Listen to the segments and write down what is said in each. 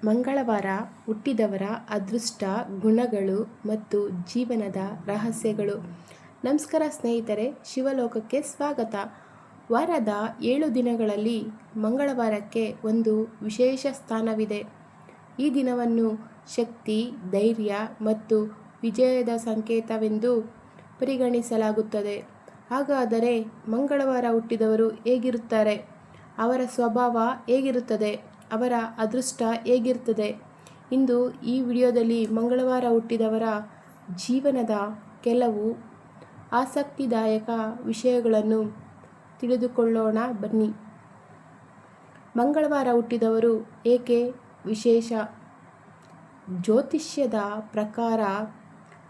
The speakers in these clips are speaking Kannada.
ಮಂಗಳವಾರ ಹುಟ್ಟಿದವರ ಅದೃಷ್ಟ ಗುಣಗಳು ಮತ್ತು ಜೀವನದ ರಹಸ್ಯಗಳು. ನಮಸ್ಕಾರ ಸ್ನೇಹಿತರೆ, ಶಿವಲೋಕಕ್ಕೆ ಸ್ವಾಗತ. ವಾರದ 7 ದಿನಗಳಲ್ಲಿ ಮಂಗಳವಾರಕ್ಕೆ ಒಂದು ವಿಶೇಷ ಸ್ಥಾನವಿದೆ. ಈ ದಿನವನ್ನು ಶಕ್ತಿ, ಧೈರ್ಯ ಮತ್ತು ವಿಜಯದ ಸಂಕೇತವೆಂದು ಪರಿಗಣಿಸಲಾಗುತ್ತದೆ. ಹಾಗಾದರೆ ಮಂಗಳವಾರ ಹುಟ್ಟಿದವರು ಹೇಗಿರುತ್ತಾರೆ? ಅವರ ಸ್ವಭಾವ ಹೇಗಿರುತ್ತದೆ? ಅವರ ಅದೃಷ್ಟ ಹೇಗಿರುತ್ತದೆ? ಇಂದು ಈ ವಿಡಿಯೋದಲ್ಲಿ ಮಂಗಳವಾರ ಹುಟ್ಟಿದವರ ಜೀವನದ ಕೆಲವು ಆಸಕ್ತಿದಾಯಕ ವಿಷಯಗಳನ್ನು ತಿಳಿದುಕೊಳ್ಳೋಣ ಬನ್ನಿ. ಮಂಗಳವಾರ ಹುಟ್ಟಿದವರು ಏಕೆ ವಿಶೇಷ? ಜ್ಯೋತಿಷ್ಯದ ಪ್ರಕಾರ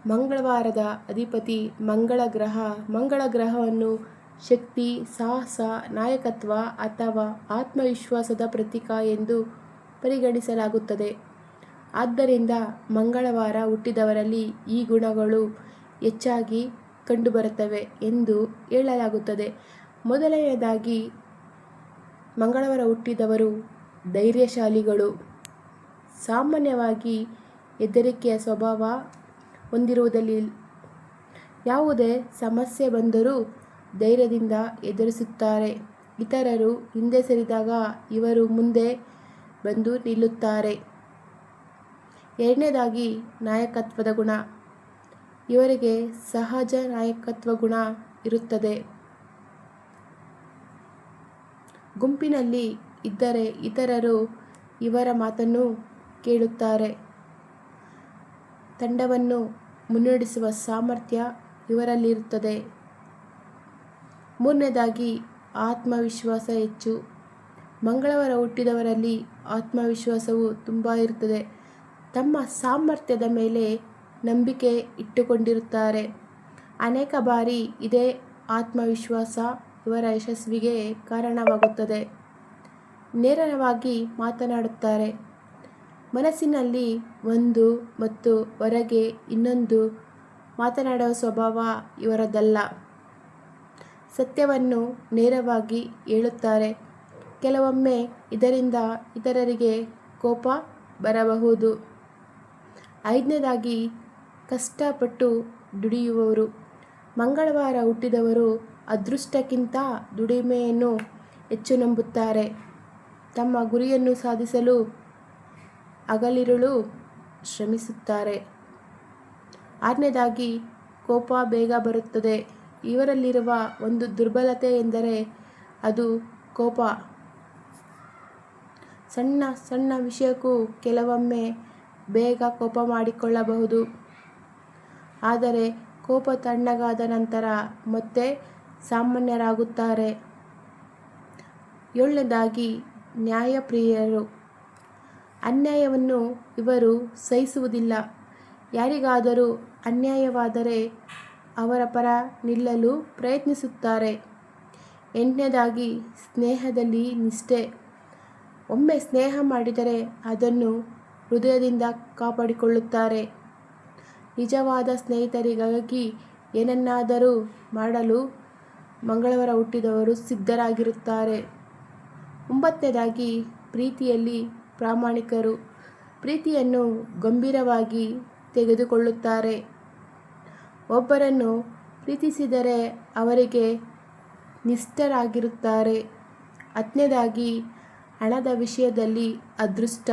ಮಂಗಳವಾರದ ಅಧಿಪತಿ ಮಂಗಳ ಗ್ರಹ. ಮಂಗಳ ಗ್ರಹವನ್ನು ಶಕ್ತಿ, ಸಾಹಸ, ನಾಯಕತ್ವ ಅಥವಾ ಆತ್ಮವಿಶ್ವಾಸದ ಪ್ರತೀಕ ಎಂದು ಪರಿಗಣಿಸಲಾಗುತ್ತದೆ. ಆದ್ದರಿಂದ ಮಂಗಳವಾರ ಹುಟ್ಟಿದವರಲ್ಲಿ ಈ ಗುಣಗಳು ಹೆಚ್ಚಾಗಿ ಕಂಡುಬರುತ್ತವೆ ಎಂದು ಹೇಳಲಾಗುತ್ತದೆ. ಮೊದಲನೆಯದಾಗಿ, ಮಂಗಳವಾರ ಹುಟ್ಟಿದವರು ಧೈರ್ಯಶಾಲಿಗಳು. ಸಾಮಾನ್ಯವಾಗಿ ಹೆದರಿಕೆಯ ಸ್ವಭಾವ ಹೊಂದಿರುವುದಿಲ್ಲ. ಯಾವುದೇ ಸಮಸ್ಯೆ ಬಂದರೂ ಧೈರ್ಯದಿಂದ ಎದುರಿಸುತ್ತಾರೆ. ಇತರರು ಹಿಂದೆ ಸರಿದಾಗ ಇವರು ಮುಂದೆ ಬಂದು ನಿಲ್ಲುತ್ತಾರೆ. ಎರಡನೇದಾಗಿ, ನಾಯಕತ್ವದ ಗುಣ. ಇವರಿಗೆ ಸಹಜ ನಾಯಕತ್ವ ಗುಣ ಇರುತ್ತದೆ. ಗುಂಪಿನಲ್ಲಿ ಇದ್ದರೆ ಇತರರು ಇವರ ಮಾತನ್ನು ಕೇಳುತ್ತಾರೆ. ತಂಡವನ್ನು ಮುನ್ನಡೆಸುವ ಸಾಮರ್ಥ್ಯ ಇವರಲ್ಲಿರುತ್ತದೆ. ಮೂರನೇದಾಗಿ, ಆತ್ಮವಿಶ್ವಾಸ ಹೆಚ್ಚು. ಮಂಗಳವಾರ ಹುಟ್ಟಿದವರಲ್ಲಿ ಆತ್ಮವಿಶ್ವಾಸವು ತುಂಬ ಇರುತ್ತದೆ. ತಮ್ಮ ಸಾಮರ್ಥ್ಯದ ಮೇಲೆ ನಂಬಿಕೆ ಇಟ್ಟುಕೊಂಡಿರುತ್ತಾರೆ. ಅನೇಕ ಬಾರಿ ಇದೇ ಆತ್ಮವಿಶ್ವಾಸ ಇವರ ಯಶಸ್ಸಿಗೆ ಕಾರಣವಾಗುತ್ತದೆ. ನೇರವಾಗಿ ಮಾತನಾಡುತ್ತಾರೆ. ಮನಸ್ಸಿನಲ್ಲಿ ಒಂದು ಮತ್ತು ಹೊರಗೆ ಇನ್ನೊಂದು ಮಾತನಾಡುವ ಸ್ವಭಾವ ಇವರದಲ್ಲ. ಸತ್ಯವನ್ನು ನೇರವಾಗಿ ಹೇಳುತ್ತಾರೆ. ಕೆಲವೊಮ್ಮೆ ಇದರಿಂದ ಇತರರಿಗೆ ಕೋಪ ಬರಬಹುದು. ಐದನೇದಾಗಿ, ಕಷ್ಟಪಟ್ಟು ದುಡಿಯುವವರು. ಮಂಗಳವಾರ ಹುಟ್ಟಿದವರು ಅದೃಷ್ಟಕ್ಕಿಂತ ದುಡಿಮೆಯನ್ನು ಹೆಚ್ಚು ನಂಬುತ್ತಾರೆ. ತಮ್ಮ ಗುರಿಯನ್ನು ಸಾಧಿಸಲು ಹಗಲಿರುಳು ಶ್ರಮಿಸುತ್ತಾರೆ. ಆರನೇದಾಗಿ, ಕೋಪ ಬೇಗ ಬರುತ್ತದೆ. ಇವರಲ್ಲಿರುವ ಒಂದು ದುರ್ಬಲತೆ ಎಂದರೆ ಅದು ಕೋಪ. ಸಣ್ಣ ಸಣ್ಣ ವಿಷಯಕ್ಕೂ ಕೆಲವೊಮ್ಮೆ ಬೇಗ ಕೋಪ ಮಾಡಿಕೊಳ್ಳಬಹುದು. ಆದರೆ ಕೋಪ ತಣ್ಣಗಾದ ನಂತರ ಮತ್ತೆ ಸಾಮಾನ್ಯರಾಗುತ್ತಾರೆ. ಏಳನೇದಾಗಿ, ನ್ಯಾಯಪ್ರಿಯರು. ಅನ್ಯಾಯವನ್ನು ಇವರು ಸಹಿಸುವುದಿಲ್ಲ. ಯಾರಿಗಾದರೂ ಅನ್ಯಾಯವಾದರೆ ಅವರ ಪರ ನಿಲ್ಲಲು ಪ್ರಯತ್ನಿಸುತ್ತಾರೆ. ಎಂಟನೇದಾಗಿ, ಸ್ನೇಹದಲ್ಲಿ ನಿಷ್ಠೆ. ಒಮ್ಮೆ ಸ್ನೇಹ ಮಾಡಿದರೆ ಅದನ್ನು ಹೃದಯದಿಂದ ಕಾಪಾಡಿಕೊಳ್ಳುತ್ತಾರೆ. ನಿಜವಾದ ಸ್ನೇಹಿತರಿಗಾಗಿ ಏನನ್ನಾದರೂ ಮಾಡಲು ಮಂಗಳವಾರ ಹುಟ್ಟಿದವರು ಸಿದ್ಧರಾಗಿರುತ್ತಾರೆ. ಒಂಬತ್ತನೇದಾಗಿ, ಪ್ರೀತಿಯಲ್ಲಿ ಪ್ರಾಮಾಣಿಕರು. ಪ್ರೀತಿಯನ್ನು ಗಂಭೀರವಾಗಿ ತೆಗೆದುಕೊಳ್ಳುತ್ತಾರೆ. ಒಬ್ಬರನ್ನು ಪ್ರೀತಿಸಿದರೆ ಅವರಿಗೆ ನಿಷ್ಠರಾಗಿರುತ್ತಾರೆ. ಹತ್ತನೇದಾಗಿ, ಹಣದ ವಿಷಯದಲ್ಲಿ ಅದೃಷ್ಟ.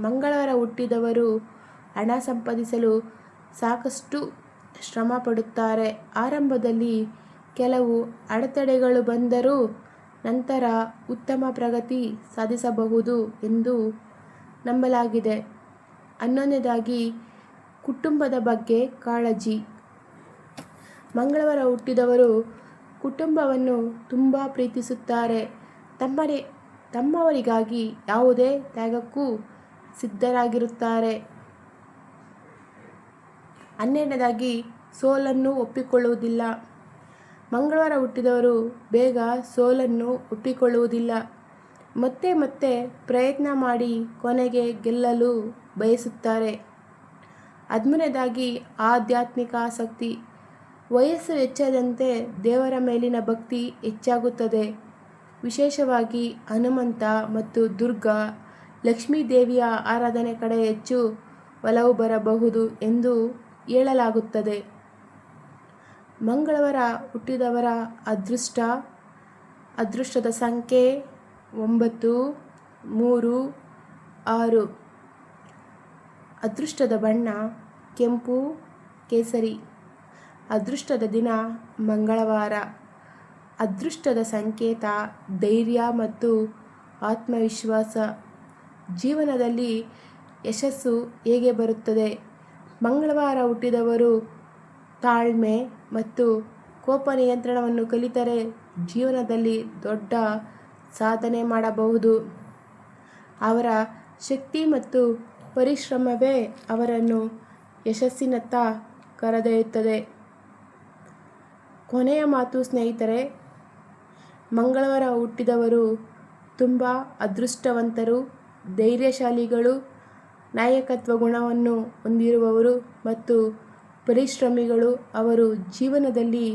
ಮಂಗಳವಾರ ಹುಟ್ಟಿದವರು ಹಣ ಸಂಪಾದಿಸಲು ಸಾಕಷ್ಟು ಶ್ರಮ ಪಡುತ್ತಾರೆ. ಆರಂಭದಲ್ಲಿ ಕೆಲವು ಅಡೆತಡೆಗಳು ಬಂದರೂ ನಂತರ ಉತ್ತಮ ಪ್ರಗತಿ ಸಾಧಿಸಬಹುದು ಎಂದು ನಂಬಲಾಗಿದೆ. ಹನ್ನೊಂದನೇದಾಗಿ, ಕುಟುಂಬದ ಬಗ್ಗೆ ಕಾಳಜಿ. ಮಂಗಳವಾರ ಹುಟ್ಟಿದವರು ಕುಟುಂಬವನ್ನು ತುಂಬ ಪ್ರೀತಿಸುತ್ತಾರೆ. ತಮ್ಮವರಿಗಾಗಿ ಯಾವುದೇ ತ್ಯಾಗಕ್ಕೂ ಸಿದ್ಧರಾಗಿರುತ್ತಾರೆ. ಹನ್ನೆರಡನೇದಾಗಿ, ಸೋಲನ್ನು ಒಪ್ಪಿಕೊಳ್ಳುವುದಿಲ್ಲ. ಮಂಗಳವಾರ ಹುಟ್ಟಿದವರು ಬೇಗ ಸೋಲನ್ನು ಒಪ್ಪಿಕೊಳ್ಳುವುದಿಲ್ಲ. ಮತ್ತೆ ಮತ್ತೆ ಪ್ರಯತ್ನ ಮಾಡಿ ಕೊನೆಗೆ ಗೆಲ್ಲಲು ಬಯಸುತ್ತಾರೆ. 13ನೇದಾಗಿ, ಆಧ್ಯಾತ್ಮಿಕ ಆಸಕ್ತಿ. ವಯಸ್ಸು ಹೆಚ್ಚಾದಂತೆ ದೇವರ ಮೇಲಿನ ಭಕ್ತಿ ಹೆಚ್ಚಾಗುತ್ತದೆ. ವಿಶೇಷವಾಗಿ ಹನುಮಂತ ಮತ್ತು ದುರ್ಗಾ ಲಕ್ಷ್ಮೀ ದೇವಿಯ ಆರಾಧನೆ ಕಡೆ ಹೆಚ್ಚು ಒಲವು ಬರಬಹುದು ಎಂದು ಹೇಳಲಾಗುತ್ತದೆ. ಮಂಗಳವಾರ ಹುಟ್ಟಿದವರ ಅದೃಷ್ಟದ ಸಂಖ್ಯೆ 9, 3, 6. ಅದೃಷ್ಟದ ಬಣ್ಣ ಕೆಂಪು, ಕೇಸರಿ. ಅದೃಷ್ಟದ ದಿನ ಮಂಗಳವಾರ. ಅದೃಷ್ಟದ ಸಂಕೇತ ಧೈರ್ಯ ಮತ್ತು ಆತ್ಮವಿಶ್ವಾಸ. ಜೀವನದಲ್ಲಿ ಯಶಸ್ಸು ಹೇಗೆ ಬರುತ್ತದೆ? ಮಂಗಳವಾರ ಹುಟ್ಟಿದವರು ತಾಳ್ಮೆ ಮತ್ತು ಕೋಪ ನಿಯಂತ್ರಣವನ್ನು ಕಲಿತರೆ ಜೀವನದಲ್ಲಿ ದೊಡ್ಡ ಸಾಧನೆ ಮಾಡಬಹುದು. ಅವರ ಶಕ್ತಿ ಮತ್ತು ಪರಿಶ್ರಮವೇ ಅವರನ್ನು ಯಶಸ್ಸಿನತ್ತ ಕರೆದೊಯ್ಯುತ್ತದೆ. ಕೊನೆಯ ಮಾತು ಸ್ನೇಹಿತರೆ, ಮಂಗಳವಾರ ಹುಟ್ಟಿದವರು ತುಂಬ ಅದೃಷ್ಟವಂತರು, ಧೈರ್ಯಶಾಲಿಗಳು, ನಾಯಕತ್ವ ಗುಣವನ್ನು ಹೊಂದಿರುವವರು ಮತ್ತು ಪರಿಶ್ರಮಿಗಳು. ಅವರು ಜೀವನದಲ್ಲಿ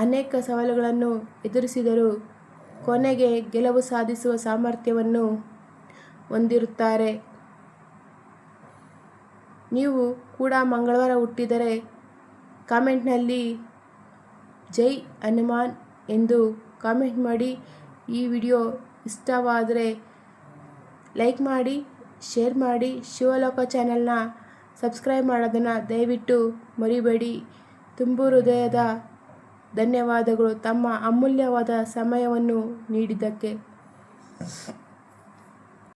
ಅನೇಕ ಸವಾಲುಗಳನ್ನು ಎದುರಿಸಿದರೂ ಕೊನೆಗೆ ಗೆಲುವು ಸಾಧಿಸುವ ಸಾಮರ್ಥ್ಯವನ್ನು ಹೊಂದಿರುತ್ತಾರೆ. ನೀವು ಕೂಡ ಮಂಗಳವಾರ ಹುಟ್ಟಿದರೆ ಕಾಮೆಂಟ್ನಲ್ಲಿ ಜೈ ಹನುಮಾನ್ ಎಂದು ಕಾಮೆಂಟ್ ಮಾಡಿ. ಈ ವಿಡಿಯೋ ಇಷ್ಟವಾದರೆ ಲೈಕ್ ಮಾಡಿ, ಶೇರ್ ಮಾಡಿ. ಶಿವಲೋಕ ಚಾನೆಲ್ನ ಸಬ್ಸ್ಕ್ರೈಬ್ ಮಾಡೋದನ್ನು ದಯವಿಟ್ಟು ಮರಿಬೇಡಿ. ತುಂಬು ಹೃದಯದ ಧನ್ಯವಾದಗಳು ತಮ್ಮ ಅಮೂಲ್ಯವಾದ ಸಮಯವನ್ನು ನೀಡಿದ್ದಕ್ಕೆ.